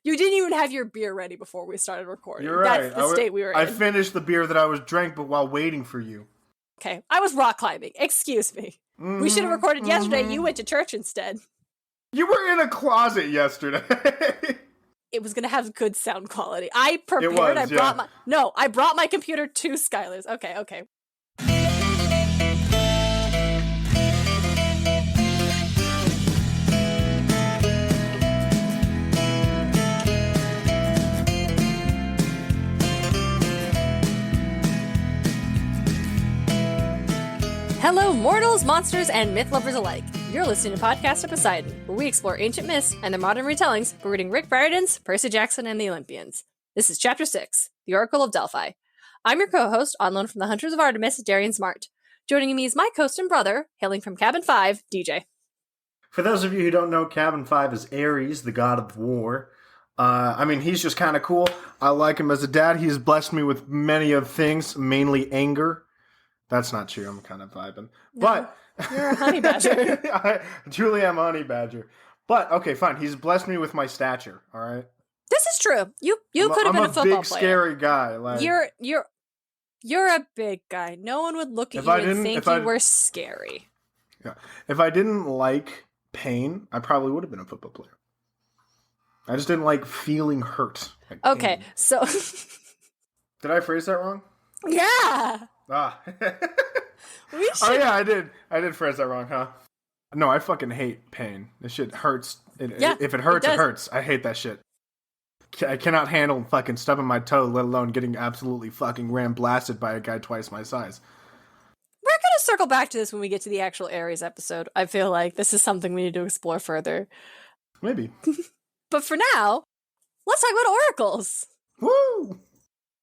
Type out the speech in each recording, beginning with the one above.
You didn't even have your beer ready before we started recording. You're right. That's the state we were in. I finished the beer that I was drank, but while waiting for you. Okay, I was rock climbing. Excuse me. We should have recorded yesterday. You went to church instead. You were in a closet yesterday. It was going to have good sound quality. I prepared. I brought my computer to Skylar's. Okay. Hello, mortals, monsters, and myth lovers alike. You're listening to Podcast of Poseidon, where we explore ancient myths and their modern retellings by reading Rick Riordan's Percy Jackson and the Olympians. This is Chapter 6, The Oracle of Delphi. I'm your co-host, on loan from the Hunters of Artemis, Darien Smartt. Joining me is my host and brother, hailing from Cabin 5, DJ. For those of you who don't know, Cabin 5 is Ares, the god of war. He's just kind of cool. I like him as a dad. He's blessed me with many of things, mainly anger. That's not true. I'm kind of vibing. No, but you're a honey badger. I truly am a honey badger. But, okay, fine. He's blessed me with my stature, all right? This is true. You could have been a football player. I'm a big, scary guy. Like, you're a big guy. No one would look at you and think you were scary. Yeah. If I didn't like pain, I probably would have been a football player. I just didn't like feeling hurt. Like okay, pain. so... Did I phrase that wrong? Yeah! Oh yeah, I did phrase that wrong, huh? No, I fucking hate pain. This shit hurts. If it hurts, it hurts. I hate that shit. I cannot handle fucking stubbing my toe, let alone getting absolutely fucking ram-blasted by a guy twice my size. We're gonna circle back to this when we get to the actual Ares episode. I feel like this is something we need to explore further. Maybe. But for now, let's talk about oracles. Woo!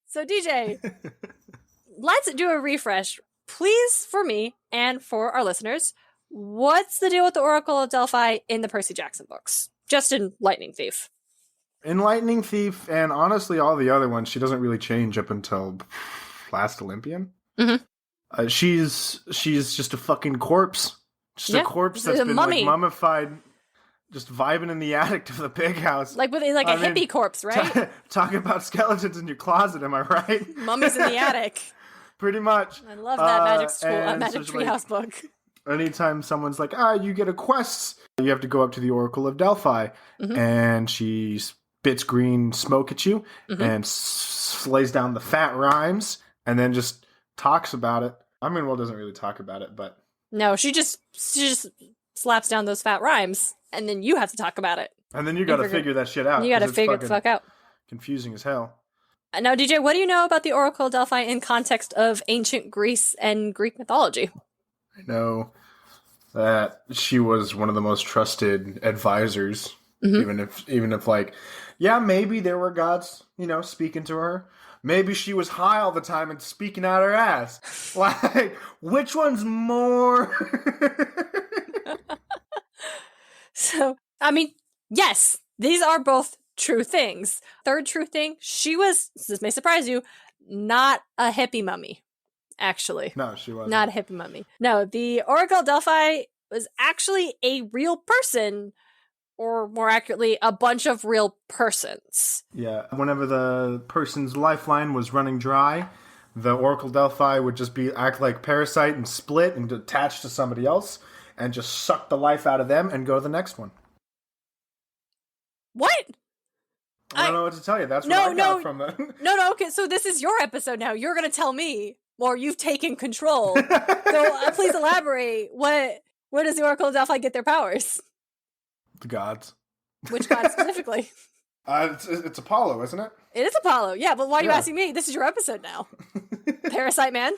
So DJ... Let's do a refresh, please, for me and for our listeners. What's the deal with the Oracle of Delphi in the Percy Jackson books? Just in Lightning Thief. In Lightning Thief, and honestly all the other ones, she doesn't really change up until Last Olympian. Mm-hmm. She's just a fucking corpse. Just a corpse that's been like mummified, just vibing in the attic of the big house. Like with a hippie corpse, right? Talking about skeletons in your closet, am I right? Mummies in the attic. Pretty much. I love that Magic Treehouse book. Anytime someone's like, you get a quest, you have to go up to the Oracle of Delphi, and she spits green smoke at you, and slays down the fat rhymes, and then just talks about it. Doesn't really talk about it, but... No, she just slaps down those fat rhymes, and then you have to talk about it. And then you gotta figure that shit out. You gotta figure it the fuck out. Confusing as hell. Now, DJ, what do you know about the Oracle of Delphi in context of ancient Greece and Greek mythology? I know that she was one of the most trusted advisors, even if like, yeah, maybe there were gods, speaking to her. Maybe she was high all the time and speaking out her ass. Like, which one's more? So, yes, these are both true things. Third true thing, she was, this may surprise you, not a hippie mummy, actually. No, she wasn't. Not a hippie mummy. No, the Oracle of Delphi was actually a real person, or more accurately, a bunch of real persons. Yeah, whenever the person's lifeline was running dry, the Oracle of Delphi would just act like Parasite and split and attach to somebody else and just suck the life out of them and go to the next one. What? I don't know what to tell you. That's what I got from the... No, okay, so this is your episode now. You're going to tell me, or you've taken control. So please elaborate. Where does the Oracle of Delphi get their powers? The gods. Which god specifically? It's Apollo, isn't it? It is Apollo, yeah, but why are you asking me? This is your episode now. Parasite Man?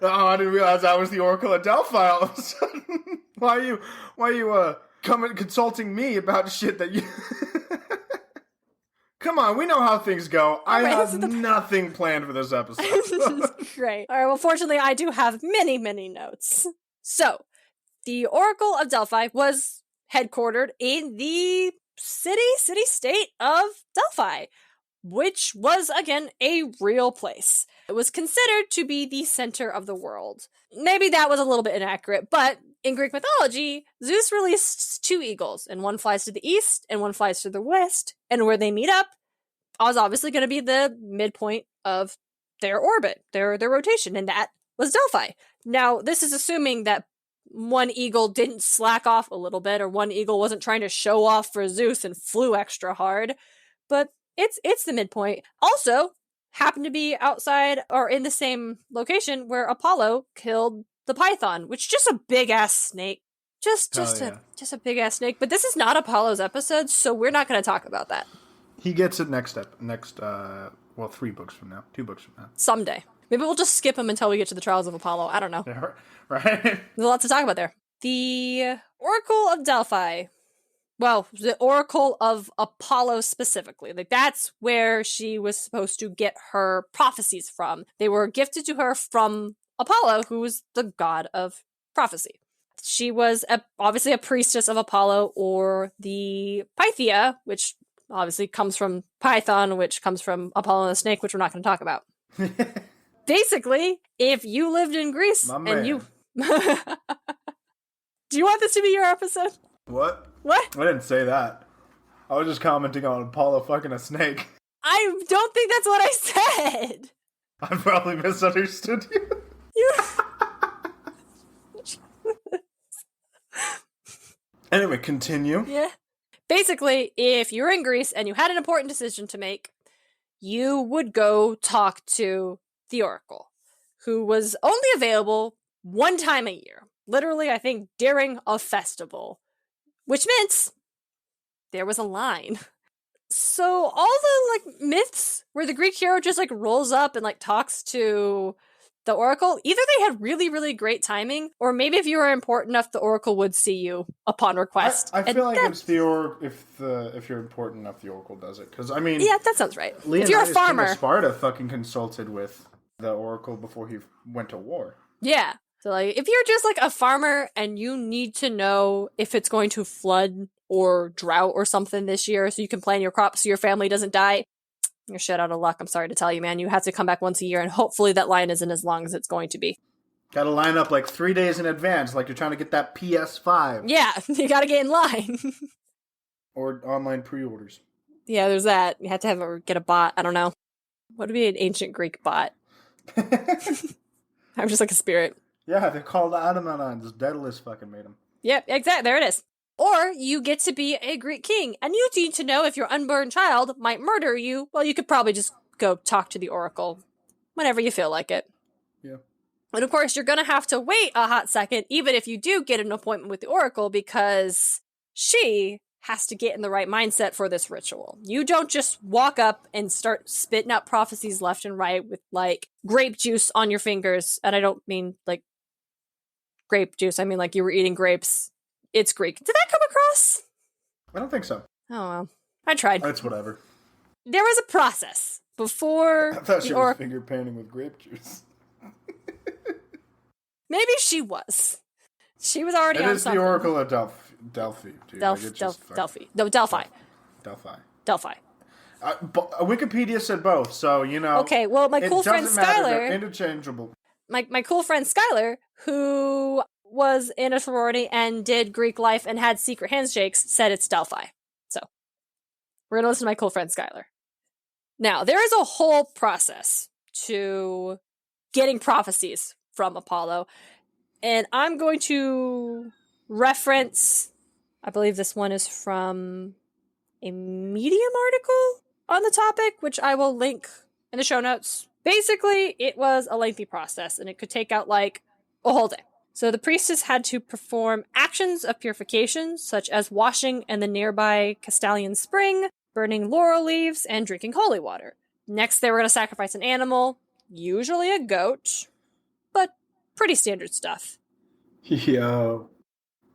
Oh, I didn't realize I was the Oracle of Delphi all of a sudden. Why are you consulting me about shit that you... Come on, we know how things go. I have nothing planned for this episode. Great. All right, well, fortunately, I do have many, many notes. So, the Oracle of Delphi was headquartered in the city-state of Delphi. which was, again, a real place. It was considered to be the center of the world. Maybe that was a little bit inaccurate, but in Greek mythology, Zeus released 2 eagles, and one flies to the east and one flies to the west, and where they meet up was obviously going to be the midpoint of their orbit, their rotation, and that was Delphi. Now, this is assuming that one eagle didn't slack off a little bit, or one eagle wasn't trying to show off for Zeus and flew extra hard, but it's the midpoint. Also, happened to be outside or in the same location where Apollo killed the Python, which is just a big ass snake. Just a big ass snake. But this is not Apollo's episode, so we're not going to talk about that. He gets it next 3 books from now, 2 books from now. Someday. Maybe we'll just skip him until we get to the Trials of Apollo. I don't know. Yeah, right? There's a lot to talk about there. The Oracle of Delphi. Well, the Oracle of Apollo specifically. Like, that's where she was supposed to get her prophecies from. They were gifted to her from Apollo, who was the god of prophecy. She was obviously a priestess of Apollo, or the Pythia, which obviously comes from Python, which comes from Apollo and the snake, which we're not going to talk about. Basically, if you lived in Greece you... Do you want this to be your episode? What? What? I didn't say that. I was just commenting on Apollo fucking a snake. I don't think that's what I said. I probably misunderstood you. Anyway, continue. Yeah. Basically, if you're in Greece and you had an important decision to make, you would go talk to the Oracle, who was only available one time a year. Literally, I think, during a festival. Which meant there was a line. So all the myths where the Greek hero just rolls up and talks to the Oracle, either they had really, really great timing, or maybe if you were important enough, the Oracle would see you upon request. I feel like it's if you're important enough, the Oracle does it. Because yeah, that sounds right. Leonidas, if you're a farmer, King of Sparta fucking consulted with the Oracle before he went to war. Yeah. So, if you're just, a farmer and you need to know if it's going to flood or drought or something this year so you can plan your crops so your family doesn't die, you're shit out of luck. I'm sorry to tell you, man. You have to come back once a year, and hopefully that line isn't as long as it's going to be. Gotta line up, 3 days in advance, like you're trying to get that PS5. Yeah, you gotta get in line. Or online pre-orders. Yeah, there's that. You have to get a bot. I don't know. What would be an ancient Greek bot? I'm just like a spirit. Yeah, they're called Automatons. Daedalus fucking made them. Yep, exactly. There it is. Or you get to be a Greek king, and you need to know if your unborn child might murder you. Well, you could probably just go talk to the Oracle whenever you feel like it. Yeah. And of course, you're going to have to wait a hot second, even if you do get an appointment with the Oracle, because she has to get in the right mindset for this ritual. You don't just walk up and start spitting out prophecies left and right with, grape juice on your fingers. And I don't mean, grape juice. I mean, you were eating grapes. It's Greek. Did that come across? I don't think so. Oh, well. I tried. It's whatever. There was a process before I thought she was finger painting with grape juice. Maybe she was. She was already on something. It is the Oracle of Delphi, dude. Delphi. No, Delphi. Delphi. Wikipedia said both, so, Okay, well, my cool friend Skylar... They're interchangeable. My cool friend Skylar, who was in a sorority and did Greek life and had secret handshakes, said it's Delphi. So, we're going to listen to my cool friend Skylar. Now, there is a whole process to getting prophecies from Apollo, and I'm going to reference, I believe this one is from a Medium article on the topic, which I will link in the show notes. Basically, it was a lengthy process, and it could take out a whole day. So the priestess had to perform actions of purification, such as washing in the nearby Castalian spring, burning laurel leaves, and drinking holy water. Next, they were going to sacrifice an animal, usually a goat, but pretty standard stuff. Yo,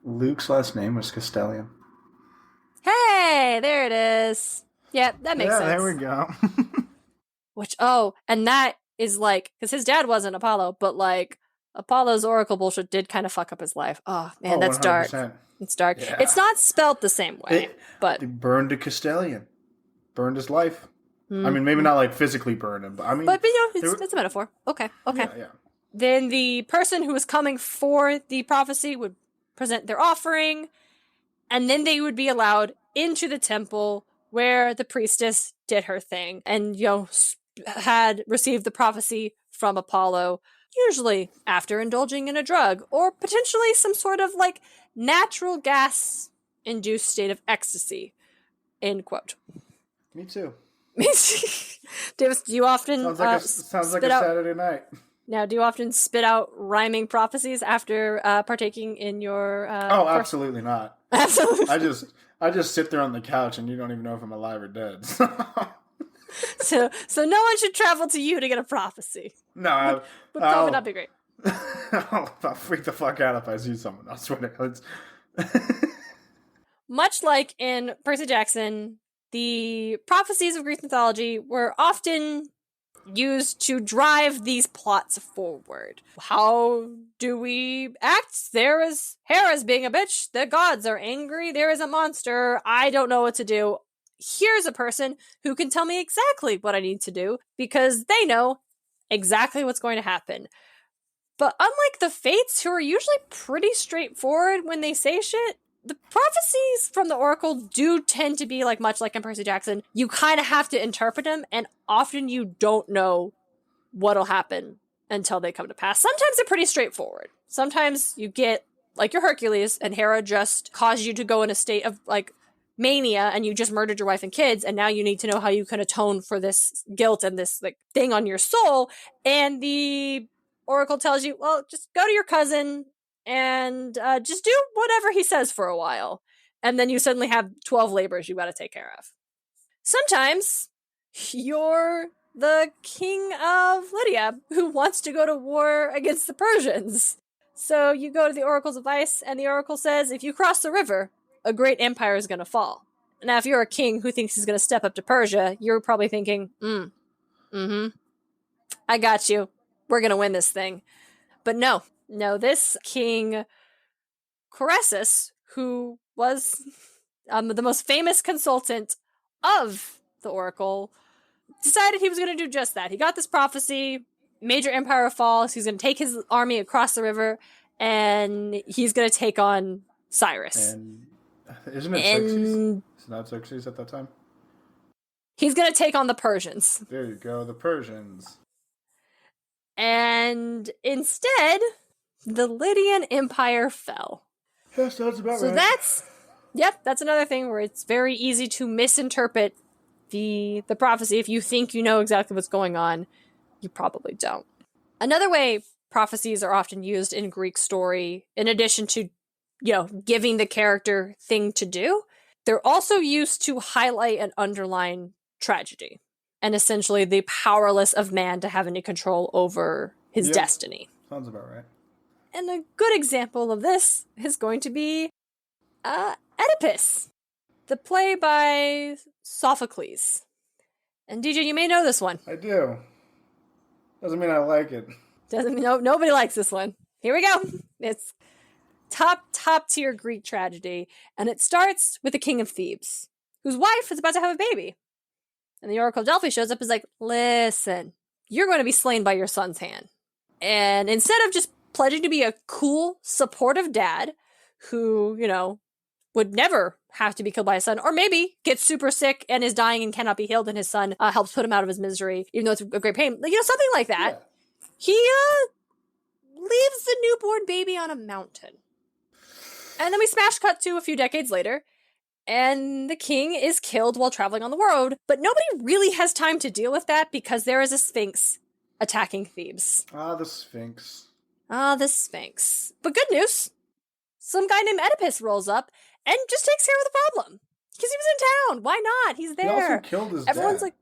Luke's last name was Castalian. Hey, there it is. Yeah, that makes sense. Yeah, there we go. And that is because his dad wasn't Apollo, but Apollo's oracle bullshit did kind of fuck up his life. Oh, man, that's 100%. Dark. It's dark. Yeah. It's not spelt the same way, but... They burned a Castalian. Burned his life. I mean, maybe not like physically burn him, but I mean... But it's a metaphor. Okay. Yeah. Then the person who was coming for the prophecy would present their offering, and then they would be allowed into the temple where the priestess did her thing and, had received the prophecy from Apollo, usually after indulging in a drug or potentially some sort of like natural gas-induced state of ecstasy, end quote. Me too. Davis, do you often sounds like a Saturday night? Now, do you often spit out rhyming prophecies after partaking in your? Absolutely not. Absolutely. I just sit there on the couch, and you don't even know if I'm alive or dead. So no one should travel to you to get a prophecy. No, would probably not be great. I'll freak the fuck out if I see someone. I swear. Much like in Percy Jackson, the prophecies of Greek mythology were often used to drive these plots forward. How do we act? There is Hera's being a bitch. The gods are angry. There is a monster. I don't know what to do. Here's a person who can tell me exactly what I need to do because they know exactly what's going to happen. But unlike the Fates, who are usually pretty straightforward when they say shit, the prophecies from the Oracle do tend to be much like in Percy Jackson. You kind of have to interpret them, and often you don't know what'll happen until they come to pass. Sometimes they're pretty straightforward. Sometimes you get, like your Hercules, and Hera just caused you to go in a state of, mania, and you just murdered your wife and kids, and now you need to know how you can atone for this guilt and this, thing on your soul, and the Oracle tells you, well, just go to your cousin and just do whatever he says for a while. And then you suddenly have 12 labors you got to take care of. Sometimes you're the king of Lydia who wants to go to war against the Persians. So you go to the Oracle's advice, and the Oracle says, if you cross the river, a great empire is going to fall. Now, if you're a king who thinks he's going to step up to Persia, you're probably thinking, I got you. We're going to win this thing. But no, this King Croesus, who was the most famous consultant of the Oracle, decided he was going to do just that. He got this prophecy, major empire falls, he's going to take his army across the river, and he's going to take on Cyrus. And isn't it Xerxes? It's not Xerxes at that time? He's going to take on the Persians. There you go, the Persians. And instead, the Lydian Empire fell. Yes, that's about so right. That's another thing where it's very easy to misinterpret the prophecy. If you think you know exactly what's going on, you probably don't. Another way prophecies are often used in Greek story, in addition to, giving the character thing to do, they're also used to highlight and underline tragedy, and essentially the powerless of man to have any control over his destiny. Sounds about right. And a good example of this is going to be Oedipus, the play by Sophocles. And DJ, you may know this one. I do. Doesn't mean I like it. Doesn't mean nobody likes this one. Here we go. It's top tier Greek tragedy, and it starts with the king of Thebes, whose wife is about to have a baby. And the Oracle of Delphi shows up and is like, listen, you're going to be slain by your son's hand. And instead of just pledging to be a cool, supportive dad who, would never have to be killed by his son, or maybe gets super sick and is dying and cannot be healed, and his son helps put him out of his misery, even though it's a great pain, something like that. Yeah. He leaves the newborn baby on a mountain. And then we smash cut to a few decades later, and the king is killed while traveling on the road, but nobody really has time to deal with that because there is a Sphinx attacking Thebes. The Sphinx. The Sphinx. But good news, some guy named Oedipus rolls up and just takes care of the problem. Because he was in town. Why not? He's there. He also killed his Everyone's dad. like,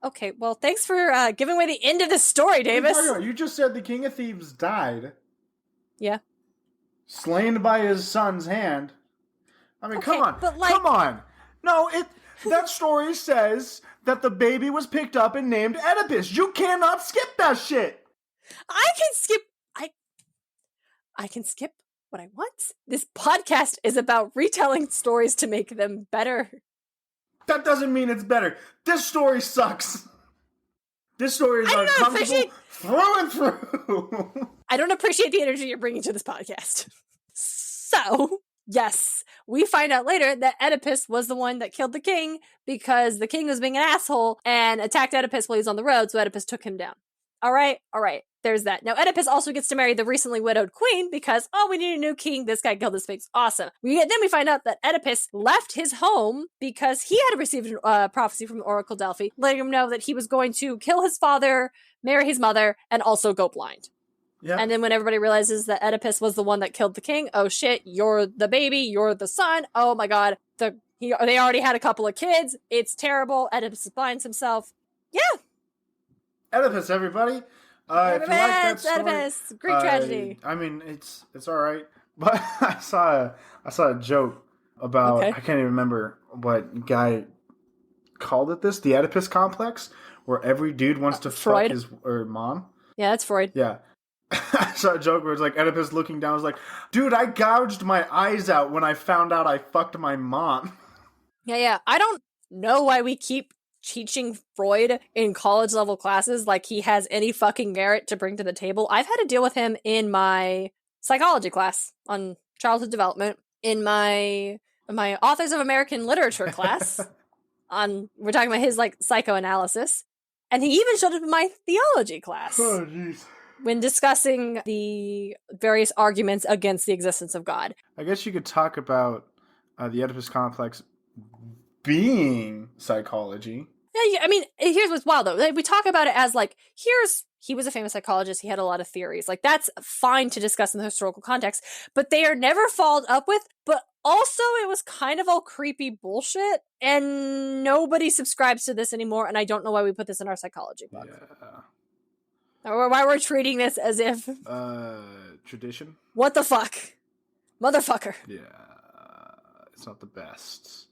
okay, well, thanks for giving away the end of this story, Davis. You just said the king of Thebes died. Yeah. Slain by his son's hand. I mean, okay, come on. Come on. No, that story says that the baby was picked up and named Oedipus. You cannot skip that shit. I can skip what I want. This podcast is about retelling stories to make them better. That doesn't mean it's better. This story sucks. This story is uncomfortable through and through. I don't appreciate the energy you're bringing to this podcast. So, yes, we find out later that Oedipus was the one that killed the king because the king was being an asshole and attacked Oedipus while he was on the road, so Oedipus took him down. All right. There's that. Now, Oedipus also gets to marry the recently widowed queen because, we need a new king. This guy killed his face. Awesome. Then we find out that Oedipus left his home because he had received a prophecy from the Oracle of Delphi, letting him know that he was going to kill his father, marry his mother, and also go blind. Yeah. And then when everybody realizes that Oedipus was the one that killed the king, oh shit, you're the baby, you're the son. Oh my god, they already had a couple of kids. It's terrible. Oedipus blinds himself. Yeah. Oedipus, everybody. If you like that story, Oedipus, Greek tragedy. I mean, it's all right. But I saw a joke about I can't even remember what guy called it. The Oedipus complex, where every dude wants to fuck his mom. Yeah, that's Freud. Yeah. I saw a joke where it's like Oedipus looking down was like, dude, I gouged my eyes out when I found out I fucked my mom. Yeah. I don't know why we keep teaching Freud in college level classes like he has any fucking merit to bring to the table. I've had to deal with him in my psychology class on childhood development, in my Authors of American Literature class we're talking about his like psychoanalysis, and he even showed up in my theology class. Oh jeez. When discussing the various arguments against the existence of God. I guess you could talk about the Oedipus complex being psychology. Yeah, I mean, here's what's wild, though. Like, we talk about it as, like, he was a famous psychologist, he had a lot of theories. Like, that's fine to discuss in the historical context, but they are never followed up with, but also it was kind of all creepy bullshit, and nobody subscribes to this anymore, and I don't know why we put this in our psychology book. Yeah. Or why we're treating this as if... tradition? What the fuck? Motherfucker. Yeah, it's not the best.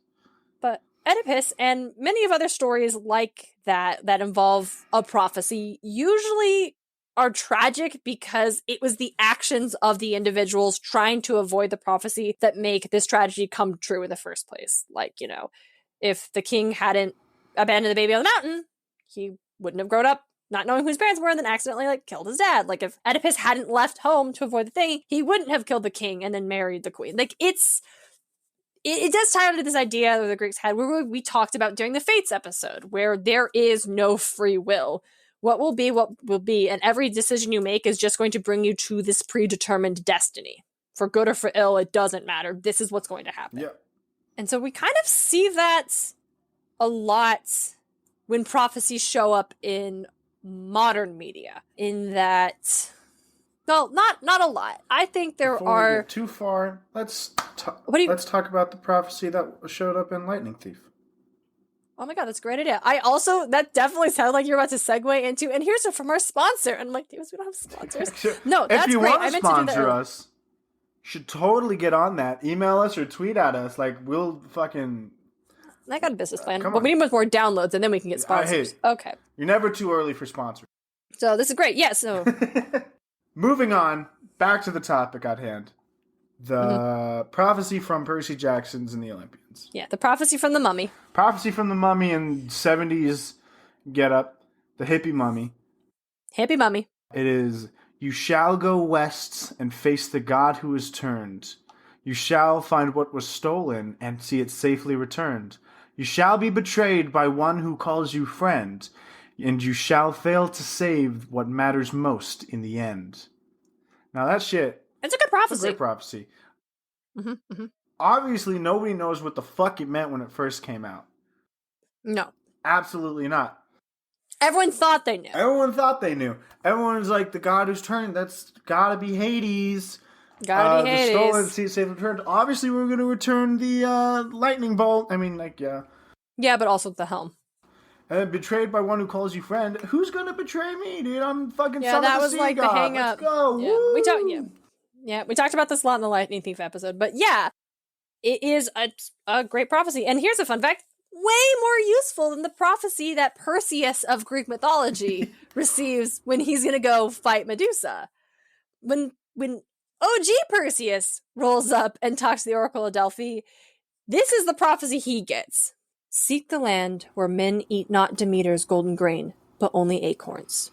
But Oedipus and many of other stories like that involve a prophecy usually are tragic because it was the actions of the individuals trying to avoid the prophecy that make this tragedy come true in the first place. Like, if the king hadn't abandoned the baby on the mountain, he wouldn't have grown up not knowing who his parents were and then accidentally killed his dad. Like, if Oedipus hadn't left home to avoid the thing, he wouldn't have killed the king and then married the queen. Like, it does tie into this idea that the Greeks had, where we talked about during the Fates episode, where there is no free will. What will be, and every decision you make is just going to bring you to this predetermined destiny. For good or for ill, it doesn't matter. This is what's going to happen. Yep. And so we kind of see that a lot when prophecies show up in modern media, in that... Well, not a lot. I think there Before are... we get too far, let's talk about the prophecy that showed up in Lightning Thief. Oh my god, that's a great idea. That definitely sounded like you're about to segue into, and here's it from our sponsor. And I'm like, Davis, we don't have sponsors. No, that's great. If you want to sponsor us, you should totally get on that. Email us or tweet at us. Like, we'll fucking... I got a business plan. But we need more downloads, and then we can get sponsors. Okay. You're never too early for sponsors. So this is great. Yeah, so... Moving on, back to the topic at hand. The prophecy from Percy Jackson's and the Olympians. Yeah, the prophecy from the mummy. Prophecy from the mummy in 70s getup. The hippie mummy. Hippie mummy. It is, you shall go west and face the god who is turned. You shall find what was stolen and see it safely returned. You shall be betrayed by one who calls you friend, and you shall fail to save what matters most in the end. Now that shit... It's a good prophecy. It's a great prophecy. Obviously, nobody knows what the fuck it meant when it first came out. No. Absolutely not. Everyone thought they knew. Everyone was like, the god who's turned, that's gotta be Hades. Gotta be Hades. The stolen seed safe returned. Obviously, we're going to return the lightning bolt. I mean, yeah. Yeah, but also the helm. And betrayed by one who calls you friend. Who's going to betray me, dude? I'm fucking son of that the was sea like god. The hang up. Let's go. Yeah. Woo! We talked about this a lot in the Lightning Thief episode. But yeah, it is a great prophecy. And here's a fun fact. Way more useful than the prophecy that Perseus of Greek mythology receives when he's going to go fight Medusa. When OG Perseus rolls up and talks to the Oracle of Delphi, this is the prophecy he gets. Seek the land where men eat not Demeter's golden grain, but only acorns.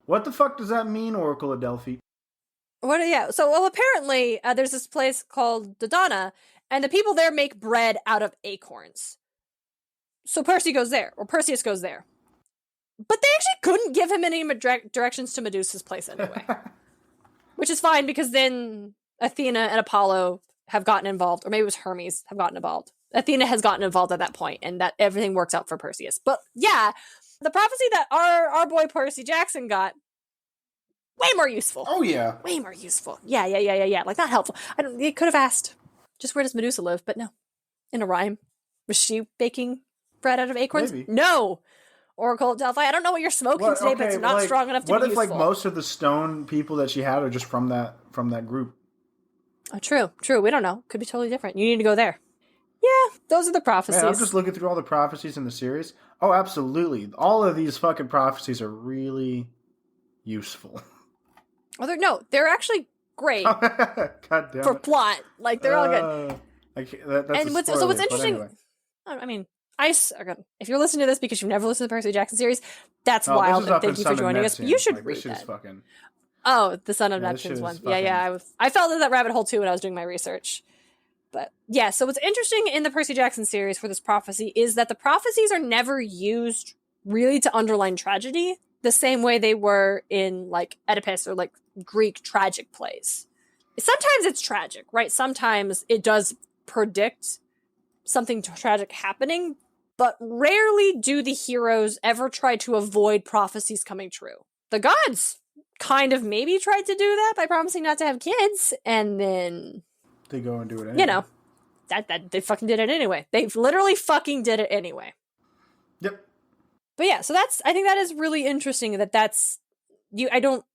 What the fuck does that mean, Oracle of Delphi? What? Yeah. So, well, apparently there's this place called Dodona, and the people there make bread out of acorns. So Perseus goes there. But they actually couldn't give him any directions to Medusa's place anyway. Which is fine, because then Athena and Apollo have gotten involved, or maybe it was Hermes have gotten involved. Athena has gotten involved at that point, and that everything works out for Perseus. But yeah, the prophecy that our boy Percy Jackson got, way more useful. Oh yeah, way more useful. Yeah. Like, not helpful. They could have asked, just where does Medusa live? But no, in a rhyme. Was she baking bread out of acorns? Maybe. No. Oracle of Delphi. I don't know what you're smoking today, but it's not strong enough to be useful. What if like most of the stone people that she had are just from that group? Oh, true. We don't know. Could be totally different. You need to go there. Yeah, those are the prophecies. Man, I'm just looking through all the prophecies in the series. Oh, absolutely. All of these fucking prophecies are really useful. Oh, they're actually great. God damn for it. Plot. Like, they're all good. That's what's interesting, anyway. I mean, if you're listening to this because you've never listened to the Percy Jackson series, that's wild, and thank you for joining us. You should read that. Fucking... Oh, the Son of Neptune's one. Fucking... Yeah. I fell into that rabbit hole too when I was doing my research. But yeah, so what's interesting in the Percy Jackson series for this prophecy is that the prophecies are never used really to underline tragedy the same way they were in like Oedipus or like Greek tragic plays. Sometimes it's tragic, right? Sometimes it does predict something tragic happening, but rarely do the heroes ever try to avoid prophecies coming true. The gods kind of maybe tried to do that by promising not to have kids, and then they go and do it anyway. You know, that they fucking did it anyway. They literally fucking did it anyway. Yep. But yeah, so I think that is really interesting that's I don't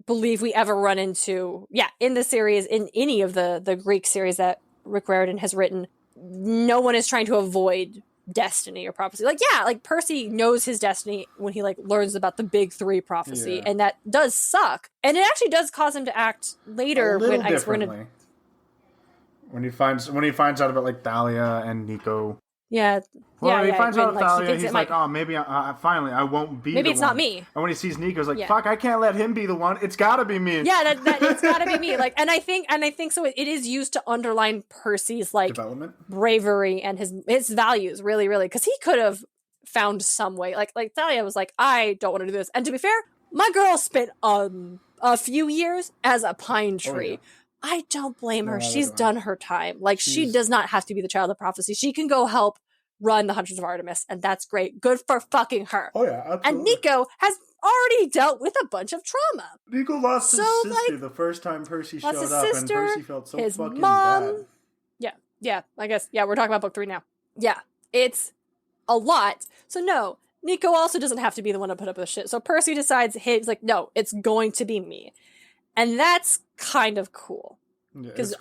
believe we ever run into, in the series, in any of the Greek series that Rick Riordan has written, no one is trying to avoid destiny or prophecy. Like, Percy knows his destiny when he, like, learns about the big three prophecy, and that does suck. And it actually does cause him to act later differently. When he finds out about, like, Thalia and Nico. Yeah. When he finds out about Thalia, he's like, oh, maybe finally I won't be the one. Maybe it's not me. And when he sees Nico, he's like, fuck, I can't let him be the one. It's gotta be me. Yeah, that it's gotta be me. Like, and I think so. It is used to underline Percy's, like, development, bravery, and his values, really, really, because he could have found some way. Like Thalia was like, I don't want to do this. And to be fair, my girl spent a few years as a pine tree. Oh, yeah. I don't blame her. She's done her time. Like, she does not have to be the child of prophecy. She can go help run the Hunters of Artemis, and that's great. Good for fucking her. Oh, yeah, absolutely. And Nico has already dealt with a bunch of trauma. Nico lost his sister the first time Percy showed up, and Percy felt so fucking bad. Yeah, I guess. Yeah, we're talking about book 3 now. Yeah, it's a lot. So no, Nico also doesn't have to be the one to put up with shit. So Percy decides, he's like, no, it's going to be me. And that's kind of cool. Because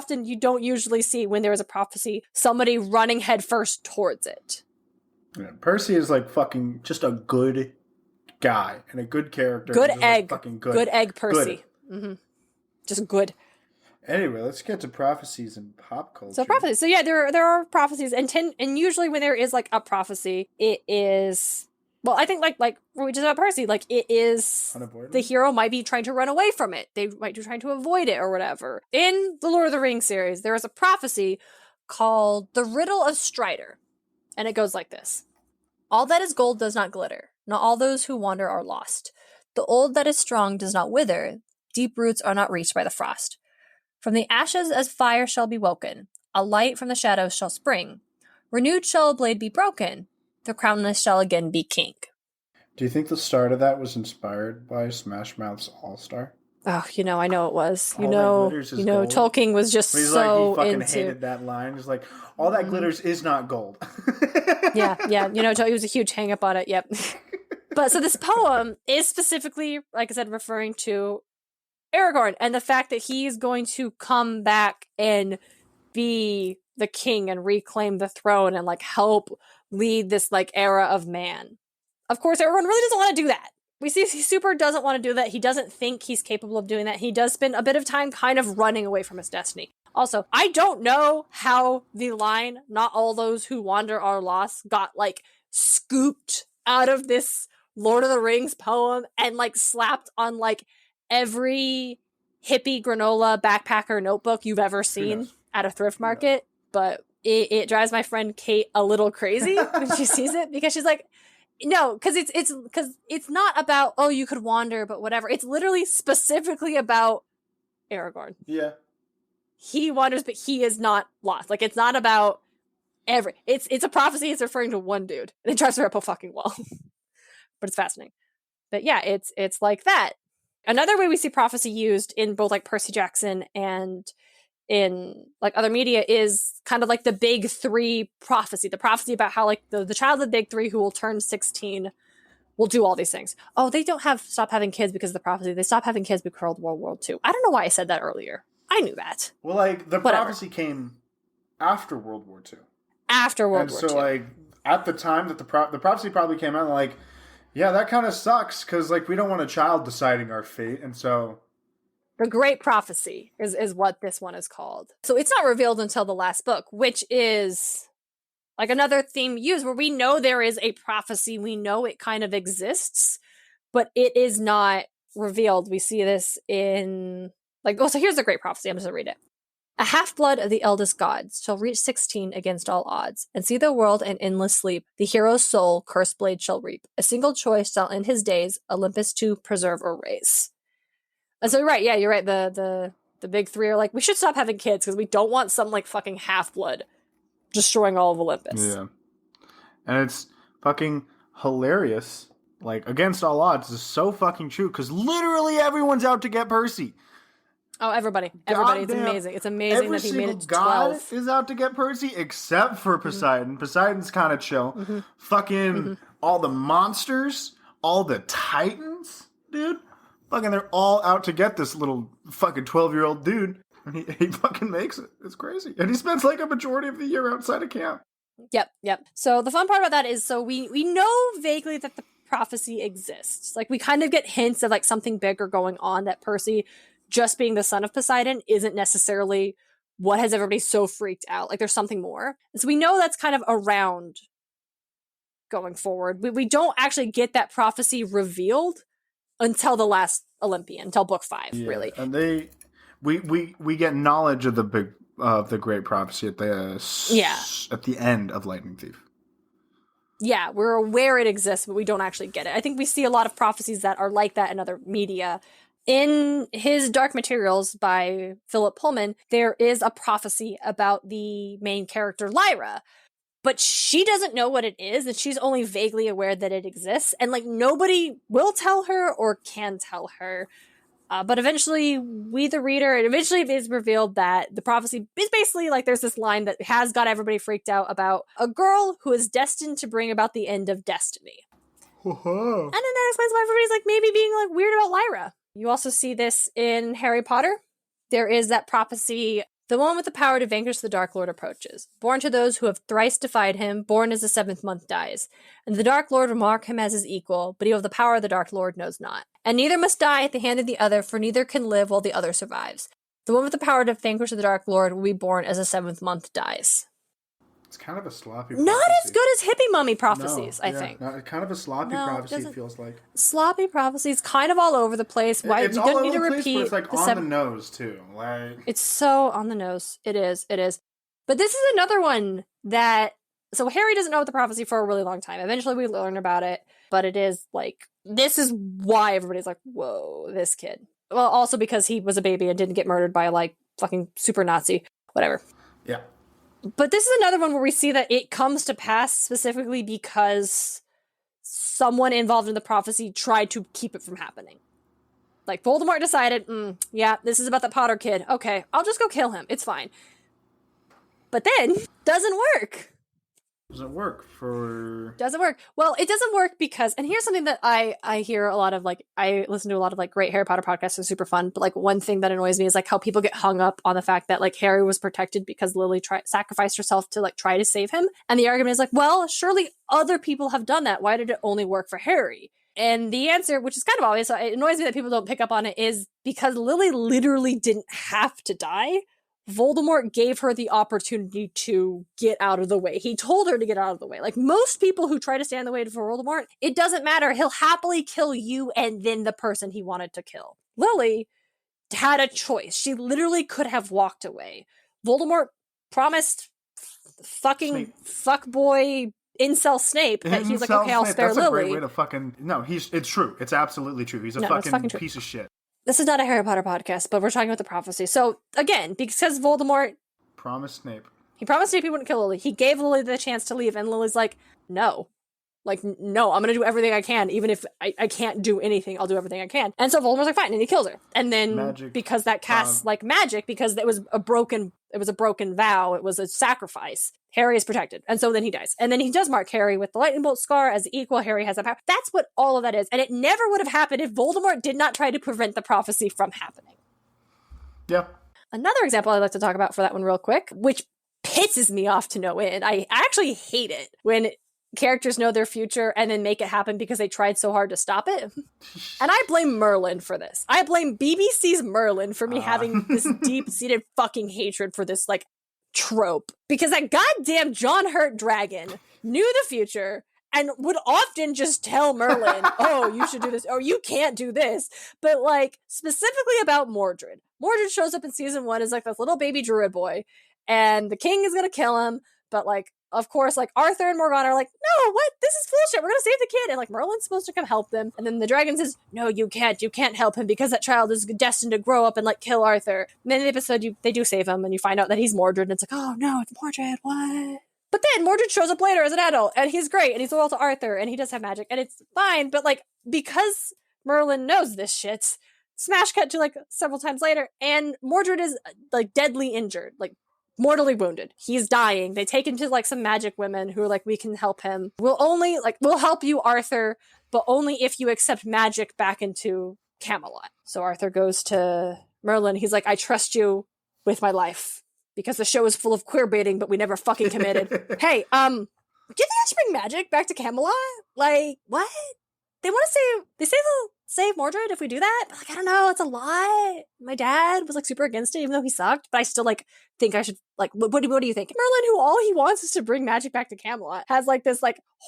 you don't usually see, when there is a prophecy, somebody running headfirst towards it. Yeah, Percy is like fucking just a good guy and a good character. Good egg. Like fucking good. Good egg Percy. Good. Mm-hmm. Just good. Anyway, let's get to prophecies and pop culture. So prophecies. So yeah, there are prophecies, and usually when there is like a prophecy, it is... Well, I think like what we just about Percy, like, it is unavoidable. The hero might be trying to run away from it. They might be trying to avoid it or whatever. In the Lord of the Rings series, there is a prophecy called the Riddle of Strider. And it goes like this. All that is gold does not glitter. Not all those who wander are lost. The old that is strong does not wither. Deep roots are not reached by the frost. From the ashes as fire shall be woken. A light from the shadows shall spring. Renewed shall a blade be broken. The crownless shall again be king. Do you think the start of that was inspired by Smash Mouth's All-Star? Oh, I know it was. All that glitters is gold. Tolkien was just so he fucking hated that line. He's like, all that glitters is not gold. yeah. He was a huge hang-up on it, yep. But so this poem is specifically, like I said, referring to Aragorn and the fact that he's going to come back and be the king and reclaim the throne and, like, help lead this, like, era of man. Of course, Aragorn really doesn't want to do that. We see he super doesn't want to do that. He doesn't think he's capable of doing that. He does spend a bit of time kind of running away from his destiny. Also, I don't know how the line, not all those who wander are lost, got, like, scooped out of this Lord of the Rings poem and, like, slapped on, like, every hippie granola backpacker notebook you've ever seen at a thrift market. But it drives my friend Kate a little crazy when she sees it, because she's like, no, because it's not about, oh, you could wander, but whatever. It's literally specifically about Aragorn. Yeah. He wanders, but he is not lost. Like, it's not about it's a prophecy. It's referring to one dude, and it drives her up a fucking wall. But it's fascinating. But yeah, it's like that. Another way we see prophecy used in both like Percy Jackson and in like other media is kind of like the big three prophecy. The prophecy about how like the child of the big three who will turn 16 will do all these things. Oh, they don't stop having kids because of the prophecy. They stop having kids because of World War II. I don't know why I said that earlier. I knew that. Well, like, the prophecy came after World War II. After World War II. And so, like, at the time that the prophecy probably came out, like, yeah, that kind of sucks, because, like, we don't want a child deciding our fate, and so... The Great Prophecy is what this one is called. So it's not revealed until the last book, which is, like, another theme used, where we know there is a prophecy, we know it kind of exists, but it is not revealed. We see this in... Like, oh, so here's the Great Prophecy. I'm just going to read it. A half-blood of the eldest gods shall reach 16 against all odds, and see the world in endless sleep. The hero's soul cursed blade shall reap. A single choice shall end his days, Olympus to preserve or raise. And so, right, yeah, you're right. The big three are like, we should stop having kids because we don't want some, like, fucking half-blood destroying all of Olympus. Yeah. And it's fucking hilarious. Like, against all odds is so fucking true, because literally everyone's out to get Percy. Oh, everybody. It's amazing. It's amazing that he made it to 12. God is out to get Percy, except for Poseidon. Mm-hmm. Poseidon's kind of chill. Mm-hmm. Fucking all the monsters, all the titans, dude. Fucking they're all out to get this little fucking 12-year-old dude. And he fucking makes it. It's crazy. And he spends like a majority of the year outside of camp. Yep. So the fun part about that is, so we know vaguely that the prophecy exists. Like, we kind of get hints of like something bigger going on, that Percy just being the son of Poseidon isn't necessarily what has everybody so freaked out. Like, there's something more. And so we know that's kind of around going forward. We don't actually get that prophecy revealed until the last Olympian, until book 5, really. And we get knowledge of the great prophecy at the end of Lightning Thief. Yeah, we're aware it exists, but we don't actually get it. I think we see a lot of prophecies that are like that in other media. In his Dark Materials by Philip Pullman, there is a prophecy about the main character, Lyra. But she doesn't know what it is, and she's only vaguely aware that it exists. And, like, nobody will tell her or can tell her. But eventually, we, the reader, and eventually it is revealed that the prophecy is basically, like, there's this line that has got everybody freaked out about a girl who is destined to bring about the end of destiny. Whoa. And then that explains why everybody's, like, maybe being, like, weird about Lyra. You also see this in Harry Potter. There is that prophecy, the one with the power to vanquish the Dark Lord approaches. Born to those who have thrice defied him, born as the 7th month dies. And the Dark Lord will mark him as his equal, but he of the power of the Dark Lord knows not. And neither must die at the hand of the other, for neither can live while the other survives. The one with the power to vanquish the Dark Lord will be born as the 7th month dies. It's kind of a sloppy prophecy. Not as good as hippie mummy prophecies, I think. Kind of a sloppy prophecy, it feels like. Sloppy prophecies, kind of all over the place. Why it's you all don't over need to the place, repeat but it's like on the nose too. Like, it's so on the nose. It is. But this is another one that, so Harry doesn't know the prophecy for a really long time. Eventually we learn about it, but it is like, this is why everybody's like, whoa, this kid. Well, also because he was a baby and didn't get murdered by like fucking super Nazi, whatever. Yeah. But this is another one where we see that it comes to pass specifically because someone involved in the prophecy tried to keep it from happening. Like, Voldemort decided, yeah, this is about the Potter kid. Okay, I'll just go kill him. It's fine. But then, doesn't work. Doesn't work. Well, it doesn't work because, and here's something that I hear a lot of, like, I listen to a lot of, like, great Harry Potter podcasts. They're super fun. But, like, one thing that annoys me is, like, how people get hung up on the fact that, like, Harry was protected because Lily sacrificed herself to, like, try to save him. And the argument is, like, well, surely other people have done that. Why did it only work for Harry? And the answer, which is kind of obvious, it annoys me that people don't pick up on it, is because Lily literally didn't have to die. Voldemort gave her the opportunity to get out of the way. He told her to get out of the way. Like most people who try to stand in the way for Voldemort, it doesn't matter. He'll happily kill you and then the person he wanted to kill. Lily had a choice. She literally could have walked away. Voldemort promised fucking fuckboy incel Snape that he's like, okay, I'll spare Lily. That's a great way to fucking... No, it's true. It's absolutely true. He's a fucking piece of shit. This is not a Harry Potter podcast, but we're talking about the prophecy. So, again, because Voldemort... Promised Snape. He promised Snape he wouldn't kill Lily. He gave Lily the chance to leave, and Lily's like, no. Like, no, I'm going to do everything I can. Even if I can't do anything, I'll do everything I can. And so Voldemort's like, fine, and he kills her. And then, because that casts, magic, because it was a broken vow, it was a sacrifice, Harry is protected. And so then he dies. And then he does mark Harry with the lightning bolt scar as the equal. Harry has that power. That's what all of that is. And it never would have happened if Voldemort did not try to prevent the prophecy from happening. Yeah. Another example I'd like to talk about for that one real quick, which pisses me off to no end. I actually hate it when characters know their future and then make it happen because they tried so hard to stop it. And I blame Merlin for this. I blame BBC's Merlin for me having this deep-seated fucking hatred for this, trope. Because that goddamn John Hurt dragon knew the future and would often just tell Merlin, oh, you should do this, or you can't do this. But, specifically about Mordred. Mordred shows up in season 1 as, this little baby druid boy, and the king is gonna kill him, but, of course, Arthur and Morgana are like, no, what? This is bullshit. We're going to save the kid. And, Merlin's supposed to come help them. And then the dragon says, no, you can't. You can't help him because that child is destined to grow up and, kill Arthur. And then in the episode, they do save him and you find out that he's Mordred. And it's like, oh, no, it's Mordred. What? But then Mordred shows up later as an adult and he's great and he's loyal to Arthur and he does have magic and it's fine. But, because Merlin knows this shit, smash cut to, several times later and Mordred is, deadly injured. Mortally wounded. He's dying. They take him to some magic women who are we can help him. We'll help you, Arthur, but only if you accept magic back into Camelot. So Arthur goes to Merlin. He's like, I trust you with my life because the show is full of queer baiting, but we never fucking committed. Hey, do you think I should bring magic back to Camelot? What? They want to they'll save Mordred if we do that? But, I don't know, it's a lot. My dad was, super against it, even though he sucked, but I still, think I should, what do you think? Merlin, who all he wants is to bring magic back to Camelot, has, this,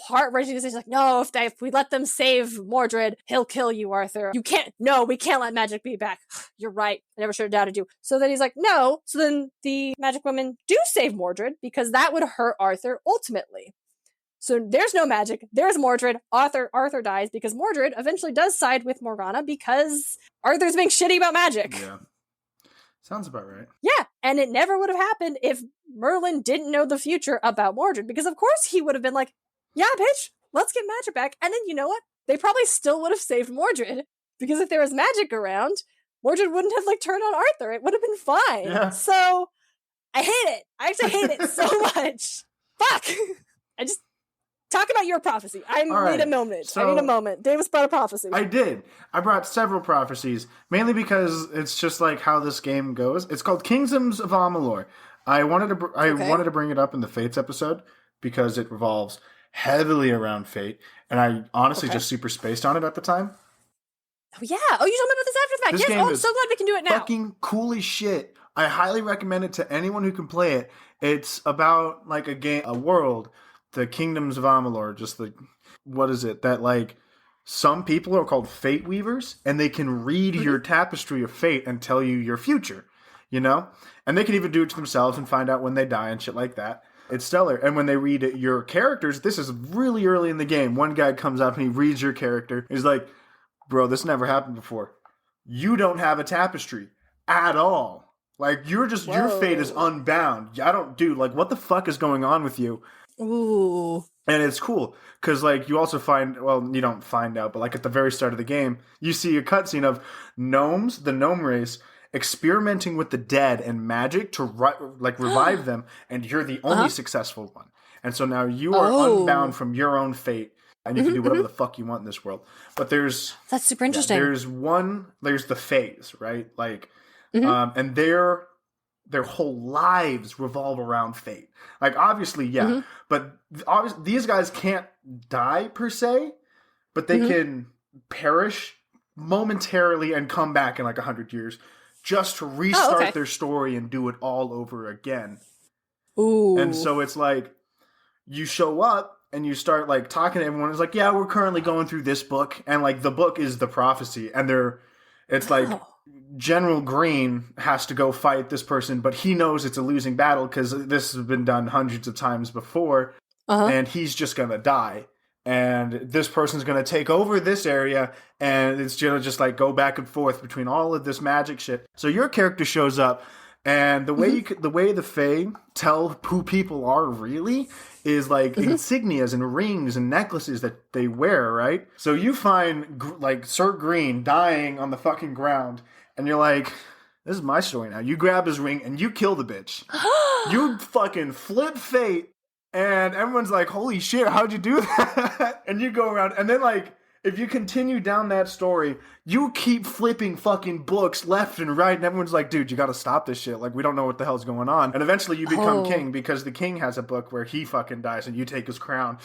heart-wrenching decision, no, if we let them save Mordred, he'll kill you, Arthur. We can't let magic be back. You're right. I never should have doubted you. So then he's like, no. So then the magic women do save Mordred, because that would hurt Arthur ultimately. So there's no magic. There's Mordred. Arthur dies because Mordred eventually does side with Morgana because Arthur's being shitty about magic. Yeah. Sounds about right. Yeah. And it never would have happened if Merlin didn't know the future about Mordred because of course he would have been like, yeah, bitch, let's get magic back. And then you know what? They probably still would have saved Mordred because if there was magic around, Mordred wouldn't have turned on Arthur. It would have been fine. Yeah. So I hate it. I actually hate it so much. Fuck. Talk about your prophecy. I need a moment. So, I need a moment. Davis brought a prophecy. I did. I brought several prophecies, mainly because it's just how this game goes. It's called Kingdoms of Amalur. I wanted to bring it up in the Fates episode because it revolves heavily around fate, and I honestly just super spaced on it at the time. Oh yeah. Oh, you told me about this after the fact. Yes. I'm so glad we can do it now. Fucking cool as shit. I highly recommend it to anyone who can play it. It's about a world. The Kingdoms of Amalur, what is it? That, some people are called fate weavers, and they can read your tapestry of fate and tell you your future, you know? And they can even do it to themselves and find out when they die and shit like that. It's stellar. And when they read your characters, this is really early in the game. One guy comes up and he reads your character. He's like, bro, this never happened before. You don't have a tapestry at all. Your fate is unbound. What the fuck is going on with you? Ooh. And it's cool, because, you also find, well, you don't find out, but, at the very start of the game, you see a cutscene of gnomes, the gnome race, experimenting with the dead and magic to, revive them, and you're the only successful one. And so now you are unbound from your own fate, and you can do whatever the fuck you want in this world. But that's super interesting. There's the phase, right? And their whole lives revolve around fate. Obviously, yeah. But these guys can't die, per se, but they can perish momentarily and come back in 100 years just to restart their story and do it all over again. Ooh. And so it's like, you show up and you start like talking to everyone. It's like, yeah, we're currently going through this book, and like the book is the prophecy, and it's like General Green has to go fight this person, but he knows it's a losing battle because this has been done hundreds of times before, and he's just gonna die. And this person's gonna take over this area, and it's gonna just like go back and forth between all of this magic shit. So your character shows up, and the way the way the Fae tell who people are really is like insignias and rings and necklaces that they wear, right? So you find like Sir Green dying on the fucking ground, and you're like, this is my story now. You grab his ring and you kill the bitch. You fucking flip fate, and everyone's like, holy shit, how'd you do that? And you go around, and then like, if you continue down that story, you keep flipping fucking books left and right, and everyone's like, dude, you gotta stop this shit. Like, we don't know what the hell's going on. And eventually you become king, because the king has a book where he fucking dies and you take his crown.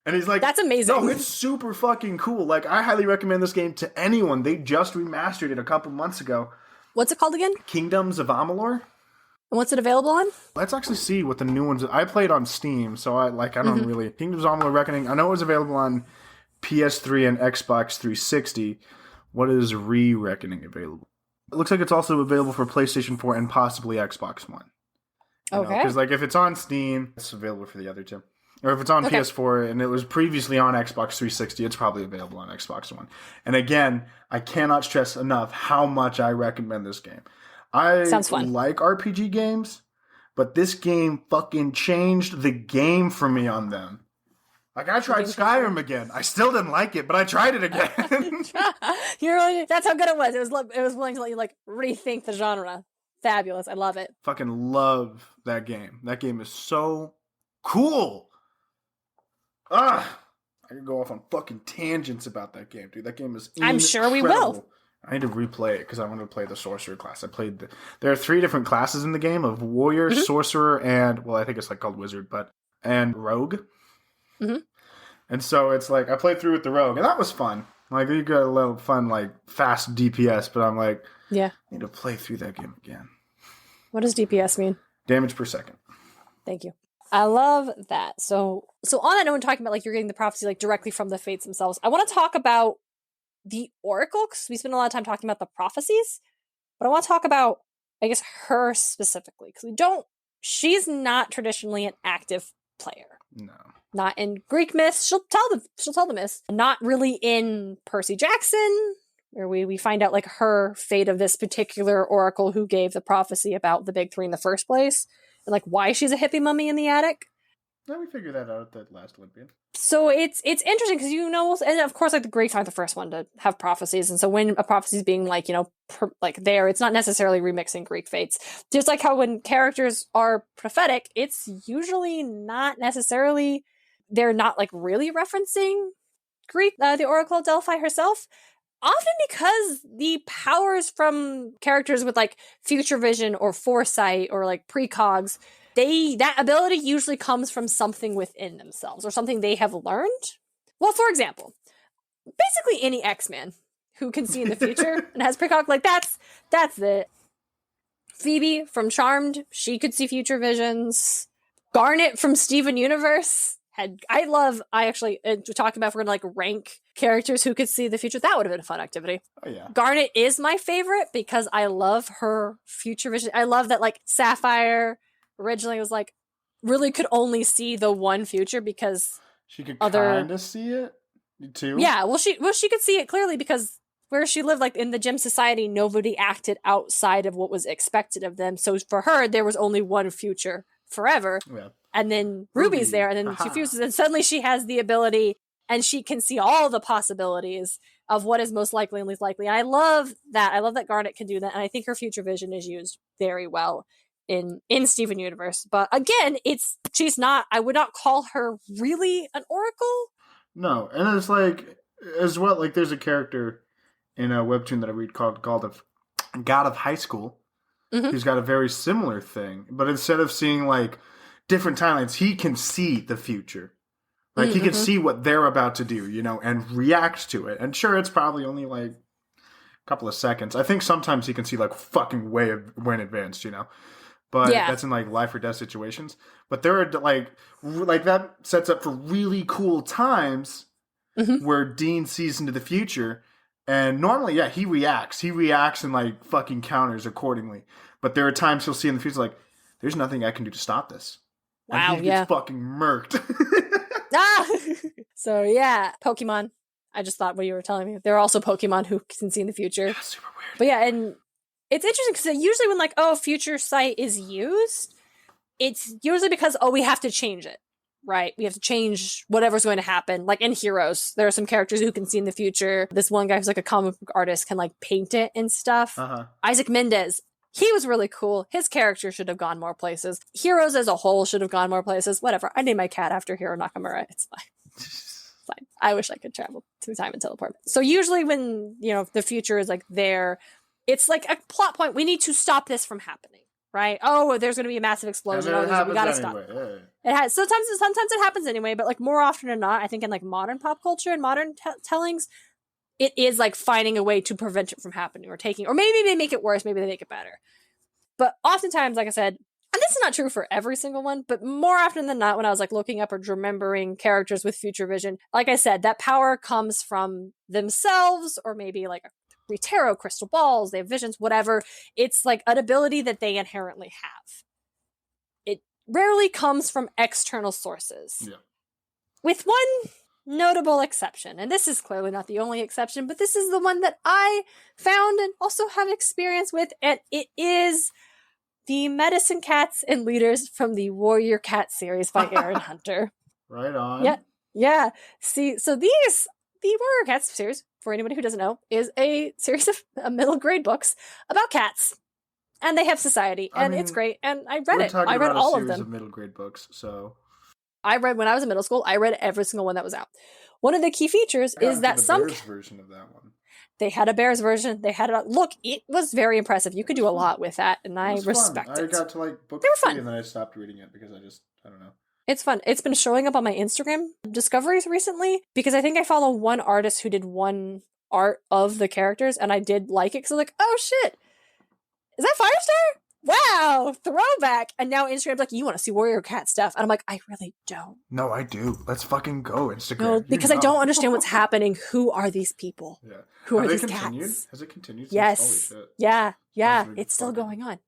And he's like, that's amazing. No, it's super fucking cool. Like, I highly recommend this game to anyone. They just remastered it a couple months ago. What's it called again? Kingdoms of Amalur. And what's it available on? Let's actually see what the new ones. I played on Steam, so I don't really. Kingdoms of Amalur Reckoning. I know it was available on PS3 and Xbox 360. What is Re-Reckoning available? It looks like it's also available for PlayStation 4 and possibly Xbox One. Okay. Because like if it's on Steam, it's available for the other two. Or if it's on PS4 and it was previously on Xbox 360, it's probably available on Xbox One. And again, I cannot stress enough how much I recommend this game. Sounds fun. Like RPG games, but this game fucking changed the game for me on them. Like, I tried Skyrim again. I still didn't like it, but I tried it again. That's how good it was. It was willing to let you, like, rethink the genre. Fabulous. I love it. Fucking love that game. That game is so cool. I can go off on fucking tangents about that game, dude. That game is incredible. I'm sure we will. I need to replay it because I want to play the sorcerer class. There are 3 different classes in the game of warrior, sorcerer, and, well, I think it's like called wizard, and rogue. And so it's like, I played through with the rogue, and that was fun. Like, you got a little fun, like, fast DPS, but I'm like, I need to play through that game again. What does DPS mean? Damage per second. Thank you. I love that. So on that note, when talking about, like, you're getting the prophecy, like, directly from the fates themselves, I want to talk about the Oracle, because we spend a lot of time talking about the prophecies, but I want to talk about, I guess, her specifically, because she's not traditionally an active player. No. Not in Greek myths. She'll tell the myths. Not really in Percy Jackson, where we find out like her fate of this particular oracle who gave the prophecy about the big 3 in the first place, and like why she's a hippie mummy in the attic. Yeah, we figured that out at that last Olympian. So it's interesting because and of course like the Greeks aren't the first one to have prophecies, and so when a prophecy is being like it's not necessarily remixing Greek fates. Just like how when characters are prophetic, it's usually not necessarily. They're not like really referencing Greek, the Oracle of Delphi herself, often because the powers from characters with like future vision or foresight or like precogs, that ability usually comes from something within themselves or something they have learned. Well, for example, basically any X-Man who can see in the future and has precog, like that's it. Phoebe from Charmed, she could see future visions. Garnet from Steven Universe I actually talked about if we're gonna like rank characters who could see the future. That would have been a fun activity. Oh yeah. Garnet is my favorite because I love her future vision. I love that like Sapphire originally was like really could only see the one future because she could kind of see it too. Yeah, well she could see it clearly because where she lived, like in the gem society, nobody acted outside of what was expected of them. So for her, there was only one future forever. Yeah. And then Ruby's there, and then she fuses, and suddenly she has the ability, and she can see all the possibilities of what is most likely and least likely. And I love that. I love that Garnet can do that, and I think her future vision is used very well in Steven Universe. But again, she's not. I would not call her really an oracle. No, and it's like as well. Like there's a character in a webtoon that I read called God of Highschool, who's got a very similar thing, but instead of seeing like different timelines, he can see the future. Like he can see what they're about to do, and react to it. And sure, it's probably only like couple of seconds. I think sometimes he can see like fucking way in advance, But that's in like life or death situations. But there are like that sets up for really cool times where Dean sees into the future. And normally, he reacts. He reacts and like fucking counters accordingly. But there are times he'll see in the future like, there's nothing I can do to stop this. Wow, and he gets fucking murked. So Pokemon. I just thought what you were telling me. There are also Pokemon who can see in the future. Yeah, super weird. But and it's interesting because usually when like, future sight is used, it's usually because, we have to change it, right? We have to change whatever's going to happen. Like in Heroes, there are some characters who can see in the future. This one guy who's like a comic book artist can like paint it and stuff. Isaac Mendez, he was really cool. His character should have gone more places. Heroes as a whole should have gone more places. Whatever. I named my cat after Hiro Nakamura. It's fine. Fine. I wish I could travel through time and teleport. So usually when, the future is like there, it's like a plot point. We need to stop this from happening, right? Oh, there's going to be a massive explosion. We got to stop. It has sometimes it happens anyway, but like more often than not, I think in like modern pop culture and modern tellings, it is like finding a way to prevent it from happening or maybe they make it worse, maybe they make it better. But oftentimes, like I said, and this is not true for every single one, but more often than not, when I was like looking up or remembering characters with future vision, like I said, that power comes from themselves or maybe like tarot, crystal balls, they have visions, whatever. It's like an ability that they inherently have. It rarely comes from external sources. Yeah. With one notable exception, and this is clearly not the only exception, but this is the one that I found and also have experience with, and it is the medicine cats and leaders from the Warrior Cat series by Aaron Hunter. Right on. Yeah. See, so the Warrior Cats series, for anybody who doesn't know, is a series of middle grade books about cats. And they have society, and it's great. And I read it. I read all of them. Of middle grade books, so I read when I was in middle school. I read every single one that was out. One of the key features is that some Bears version of that one. They had a Bears version. They had it. Look, it was very impressive. You could do a lot with that, and I respect it. I got to like book 3, and then I stopped reading it because I don't know. It's fun. It's been showing up on my Instagram discoveries recently because I think I follow one artist who did one art of the characters, and I did like it because I'm like, oh shit, is that Firestar? Wow, throwback. And now Instagram's like, you want to see Warrior Cat stuff? And I'm like, I really don't. No, I do. Let's fucking go, Instagram. No, because I don't understand what's happening. Who are these people? Yeah. Who are these cats? Has it continued? Yes. Holy shit. Yeah. It's still going on.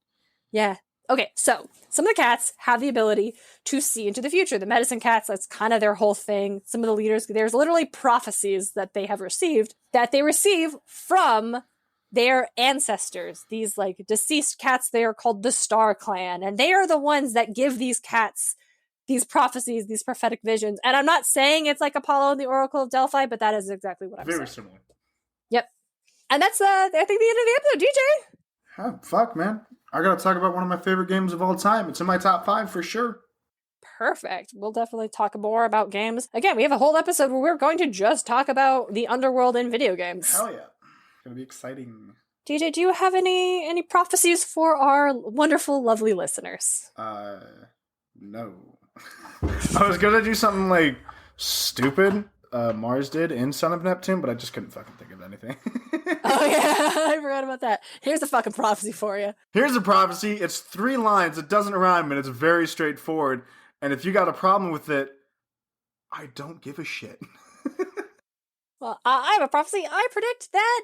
Yeah. Okay, so some of the cats have the ability to see into the future. The medicine cats, that's kind of their whole thing. Some of the leaders, there's literally prophecies that they have received that they receive from their ancestors, these like deceased cats. They are called the Star Clan, and they are the ones that give these cats these prophecies, these prophetic visions. And I'm not saying it's like Apollo and the Oracle of Delphi, but that is exactly what I'm saying. Very similar. Yep. And that's I think the end of the episode. DJ, oh, fuck, man, I gotta talk about one of my favorite games of all time. It's in my top 5 for sure. Perfect. We'll definitely talk more about games. Again, we have a whole episode where we're going to just talk about the underworld in video games. Hell yeah. Gonna be exciting. DJ, do you have any prophecies for our wonderful, lovely listeners? No. I was gonna do something like stupid Mars did in Son of Neptune, but I just couldn't fucking think of anything. Oh yeah, I forgot about that. Here's a fucking prophecy for you. Here's a prophecy. It's 3 lines. It doesn't rhyme, and it's very straightforward. And if you got a problem with it, I don't give a shit. Well, I have a prophecy. I predict that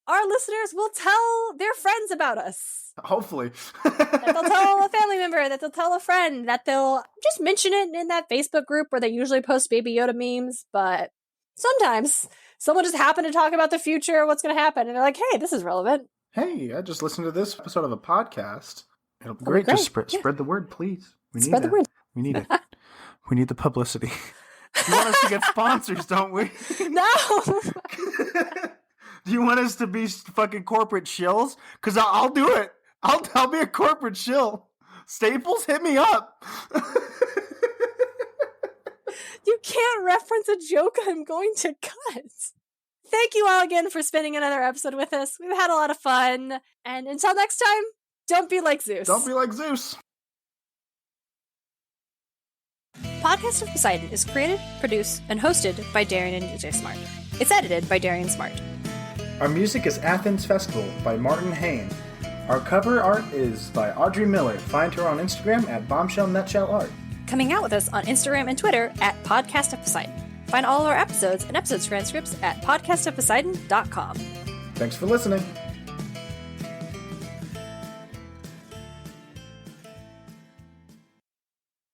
our listeners will tell their friends about us. Hopefully. That they'll tell a family member, that they'll tell a friend, that they'll just mention it in that Facebook group where they usually post Baby Yoda memes. But sometimes someone just happened to talk about the future, what's going to happen. And they're like, hey, this is relevant. Hey, I just listened to this episode of a podcast. It'll be great. Just spread the word, please. We need the word. We need it. We need the publicity. You want us to get sponsors, don't we? No. Do you want us to be fucking corporate shills? Because I'll do it. I'll be a corporate shill. Staples, hit me up. You can't reference a joke I'm going to cut. Thank you all again for spending another episode with us. We've had a lot of fun. And until next time, don't be like Zeus. Don't be like Zeus. Podcast of Poseidon is created, produced, and hosted by Darien and DJ Smartt. It's edited by Darien Smartt. Our music is Athens Festival by Martin Hain. Our cover art is by Audrey Miller. Find her on Instagram at bombshellnutshellart. Coming out with us on Instagram and Twitter at Podcast of Poseidon. Find all our episodes and episode transcripts at podcastofposeidon.com. Thanks for listening.